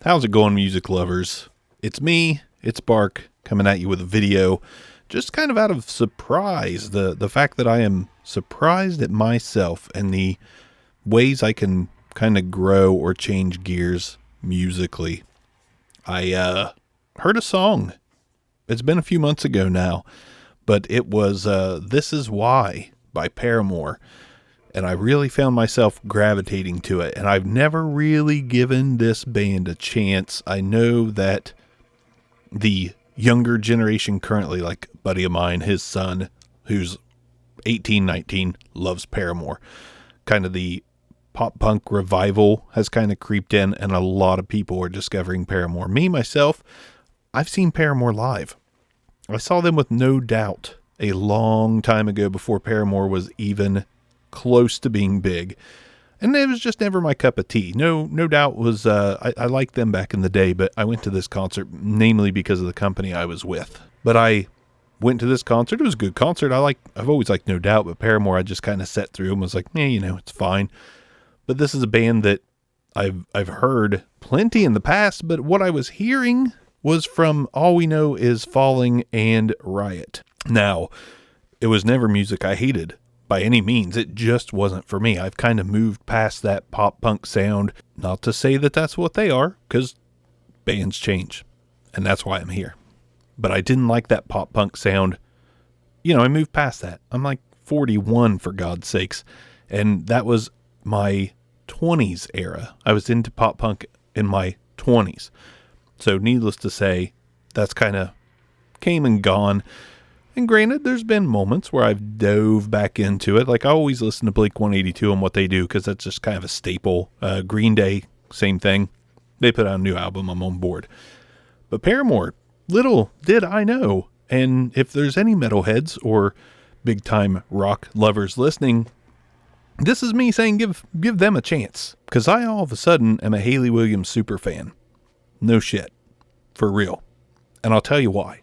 How's it going, music lovers? It's me, it's Bark, coming at you with a video, just kind of out of surprise. The fact that I am surprised at myself and the ways I can kind of grow or change gears musically. I heard a song. It's been a few months ago now, but it was This Is Why by Paramore. And I really found myself gravitating to it. And I've never really given this band a chance. I know that the younger generation currently, like a buddy of mine, his son, who's 18, 19, loves Paramore. Kind of the pop punk revival has kind of creeped in, and a lot of people are discovering Paramore. Me, myself, I've seen Paramore live. I saw them with No Doubt a long time ago before Paramore was even close to being big, and it was just never my cup of tea. No Doubt was I liked them back in the day, but I went to this concert namely because of the company I was with. But I went to this concert. It was a good concert. I've always liked No Doubt, but Paramore I just kind of sat through and was like, it's fine. But this is a band that I've heard plenty in the past, but what I was hearing was from All We Know Is Falling and Riot. Now, it was never music I hated. By any means, it just wasn't for me. I've kind of moved past that pop punk sound. Not to say that that's what they are, because bands change, and that's why I'm here. But I didn't like that pop punk sound. I moved past that. I'm like 41, for God's sakes, and that was my 20s era. I was into pop punk in my 20s. So needless to say, that's kind of came and gone. And granted, there's been moments where I've dove back into it. Like I always listen to Blink 182 and what they do, because that's just kind of a staple. Green Day, same thing. They put out a new album, I'm on board. But Paramore, little did I know. And if there's any metalheads or big time rock lovers listening, this is me saying give them a chance. Because I all of a sudden am a Hayley Williams super fan. No shit. For real. And I'll tell you why.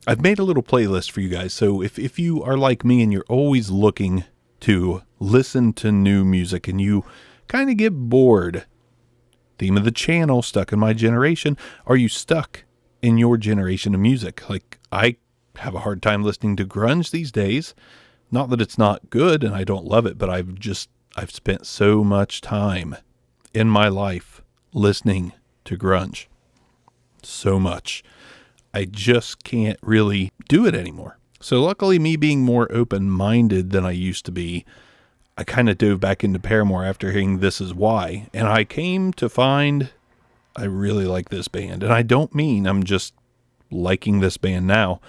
I've made a little playlist for you guys, so if you are like me and you're always looking to listen to new music and you kind of get bored, theme of the channel, stuck in my generation, are you stuck in your generation of music? Like, I have a hard time listening to grunge these days. Not that it's not good and I don't love it, but I've spent so much time in my life listening to grunge. So much. I just can't really do it anymore. So luckily, me being more open-minded than I used to be, I kind of dove back into Paramore after hearing This Is Why. And I came to find I really like this band. And I don't mean I'm just liking this band now.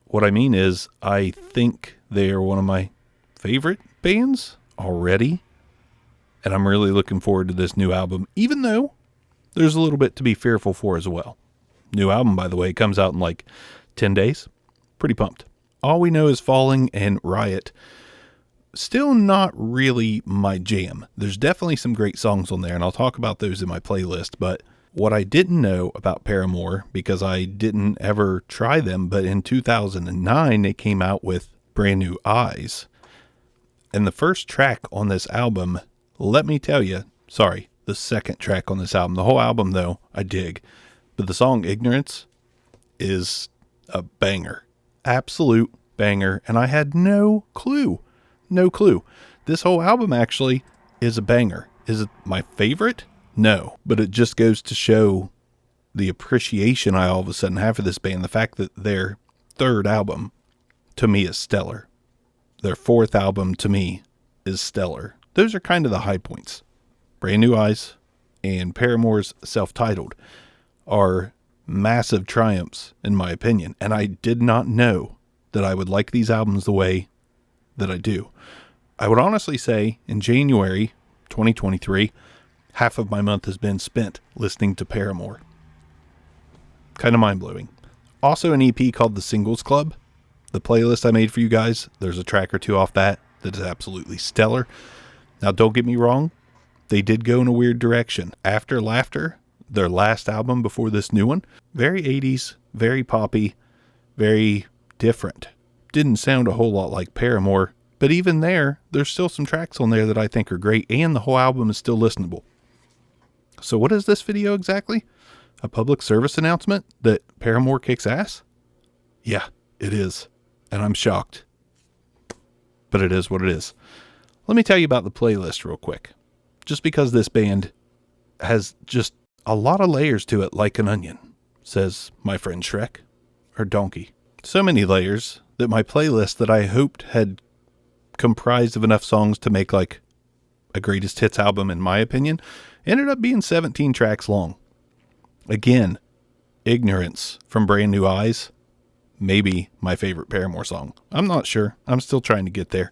What I mean is I think they are one of my favorite bands already. And I'm really looking forward to this new album, even though there's a little bit to be fearful for as well. New album, by the way, comes out in like 10 days. Pretty pumped. All We Know Is Falling and Riot. Still not really my jam. There's definitely some great songs on there, and I'll talk about those in my playlist. But what I didn't know about Paramore, because I didn't ever try them, but in 2009, they came out with Brand New Eyes. And the first track on this album, let me tell you, the second track on this album. The whole album, though, I dig. But the song Ignorance is a banger. Absolute banger. And I had no clue. This whole album actually is a banger. Is it my favorite? No. But it just goes to show the appreciation I all of a sudden have for this band. The fact that their third album to me is stellar. Their fourth album to me is stellar. Those are kind of the high points. Brand New Eyes and Paramore's Self-Titled are massive triumphs in my opinion. And I did not know that I would like these albums the way that I do. I would honestly say in January 2023, half of my month has been spent listening to Paramore. Kind of mind-blowing. Also an EP called The Singles Club. The playlist I made for you guys, there's a track or two off that is absolutely stellar. Now don't get me wrong, they did go in a weird direction. After Laughter, their last album before this new one, very 80s, very poppy, very different. Didn't sound a whole lot like Paramore, but even there's still some tracks on there that I think are great, and the whole album is still listenable. So what is this video exactly? A public service announcement that Paramore kicks ass? Yeah, it is. And I'm shocked. But it is what it is. Let me tell you about the playlist real quick. Just because this band has just a lot of layers to it like an onion, says my friend Shrek, or Donkey. So many layers that my playlist that I hoped had comprised of enough songs to make like a greatest hits album in my opinion, ended up being 17 tracks long. Again, Ignorance from Brand New Eyes, maybe my favorite Paramore song. I'm not sure. I'm still trying to get there.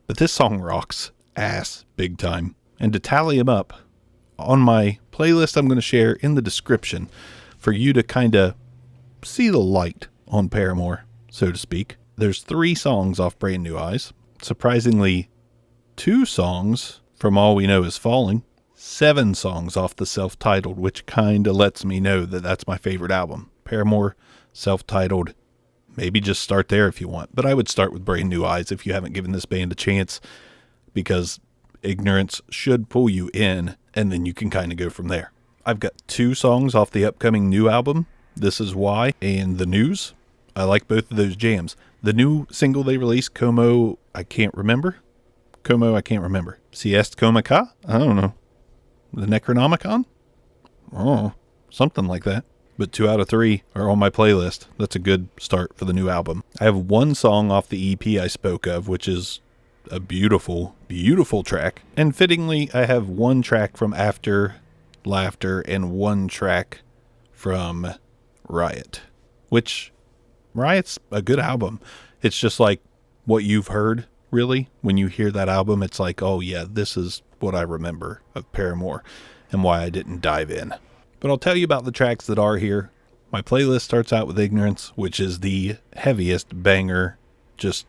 But this song rocks ass big time. And to tally them up, on my playlist I'm going to share in the description for you to kind of see the light on Paramore, so to speak. There's 3 songs off Brand New Eyes. Surprisingly, 2 songs from All We Know Is Falling. 7 songs off the self-titled, which kind of lets me know that that's my favorite album. Paramore, self-titled. Maybe just start there if you want. But I would start with Brand New Eyes if you haven't given this band a chance, because Ignorance should pull you in, and then you can kind of go from there. I've got 2 songs off the upcoming new album, This Is Why and The News. I like both of those jams. The new single they released, Como, I can't remember. Siest Comica? I don't know. The Necronomicon? Oh, something like that. But 2 out of 3 are on my playlist. That's a good start for the new album. I have 1 song off the EP I spoke of, which is a beautiful, beautiful track. And fittingly, I have 1 track from After Laughter and 1 track from Riot, which Riot's a good album. It's just like what you've heard, really. When you hear that album, it's like, oh yeah, this is what I remember of Paramore and why I didn't dive in. But I'll tell you about the tracks that are here. My playlist starts out with Ignorance, which is the heaviest banger. Just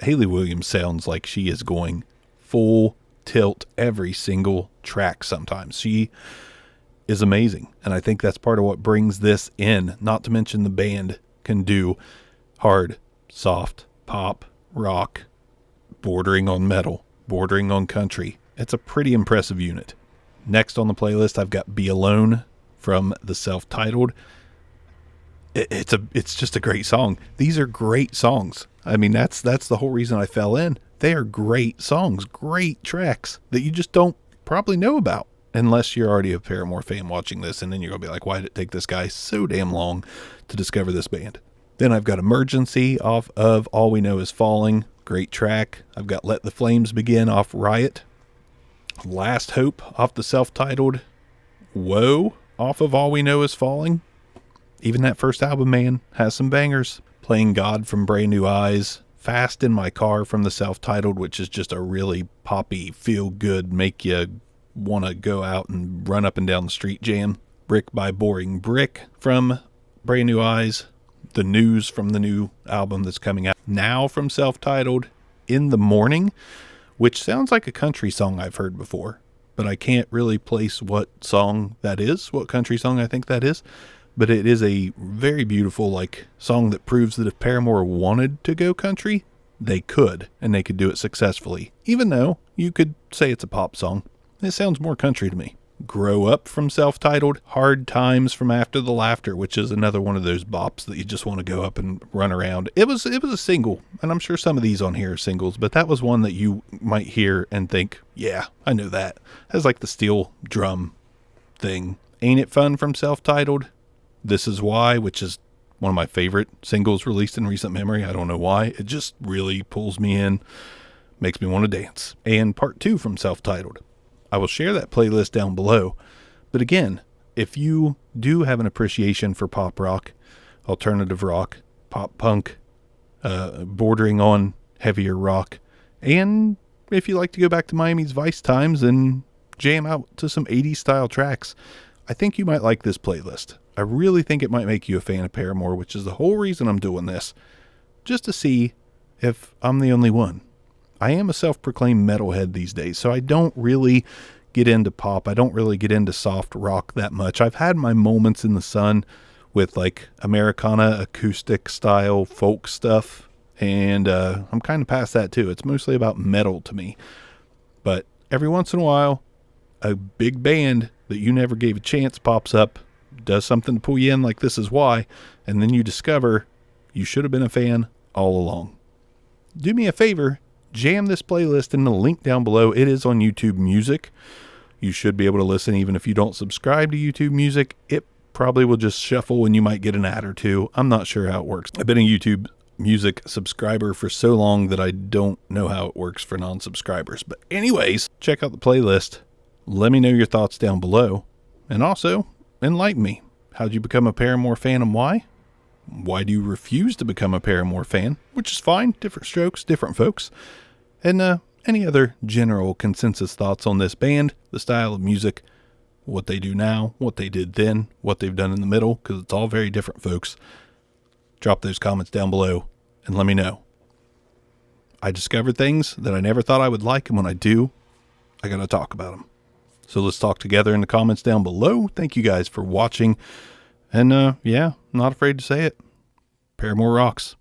Hayley Williams sounds like she is going full tilt every single track sometimes. She is amazing. And I think that's part of what brings this in. Not to mention the band can do hard, soft, pop, rock, bordering on metal, bordering on country. It's a pretty impressive unit. Next on the playlist, I've got Be Alone from the self-titled. It's just a great song. These are great songs. I mean, that's the whole reason I fell in. They are great songs, great tracks that you just don't probably know about unless you're already a Paramore fan watching this, and then you're going to be like, why did it take this guy so damn long to discover this band? Then I've got Emergency off of All We Know Is Falling. Great track. I've got Let the Flames Begin off Riot. Last Hope off the self-titled. Whoa off of All We Know Is Falling. Even that first album, man, has some bangers. Playing God from Brand New Eyes. Fast in My Car from the self-titled, which is just a really poppy, feel-good, make you want to go out and run up and down the street jam. Brick by Boring Brick from Brand New Eyes. The News from the new album that's coming out now from self-titled. In the Morning, which sounds like a country song I've heard before, but I can't really place what song that is, what country song I think that is. But it is a very beautiful song that proves that if Paramore wanted to go country, they could, and they could do it successfully. Even though you could say it's a pop song, it sounds more country to me. Grow Up from self-titled. Hard Times from After the Laughter, which is another one of those bops that you just want to go up and run around. It was a single, and I'm sure some of these on here are singles, but that was one that you might hear and think, yeah, I know that. It has the steel drum thing. Ain't It Fun from self-titled. This Is Why, which is one of my favorite singles released in recent memory. I don't know why. It just really pulls me in, makes me want to dance. And Part 2 from self-titled. I will share that playlist down below. But again, if you do have an appreciation for pop rock, alternative rock, pop punk, bordering on heavier rock, and if you like to go back to Miami's Vice times and jam out to some 80s style tracks, I think you might like this playlist. I really think it might make you a fan of Paramore, which is the whole reason I'm doing this, just to see if I'm the only one. I am a self-proclaimed metalhead these days, so I don't really get into pop. I don't really get into soft rock that much. I've had my moments in the sun with Americana acoustic style folk stuff, and I'm kind of past that too. It's mostly about metal to me. But every once in a while, a big band that you never gave a chance pops up, does something to pull you in like This Is Why, and then you discover you should have been a fan all along. Do me a favor, jam this playlist in the link down below. It is on YouTube Music. You should be able to listen even if you don't subscribe to YouTube Music. It probably will just shuffle and you might get an ad or two. I'm not sure how it works. I've been a YouTube Music subscriber for so long that I don't know how it works for non-subscribers. But anyways, check out the playlist. Let me know your thoughts down below. And also, enlighten me. How'd you become a Paramore fan and why? Why do you refuse to become a Paramore fan? Which is fine. Different strokes, different folks. And any other general consensus thoughts on this band, the style of music, what they do now, what they did then, what they've done in the middle, because it's all very different, folks. Drop those comments down below and let me know. I discovered things that I never thought I would like, and when I do, I gotta talk about them. So let's talk together in the comments down below. Thank you guys for watching. And yeah, not afraid to say it. Paramore rocks.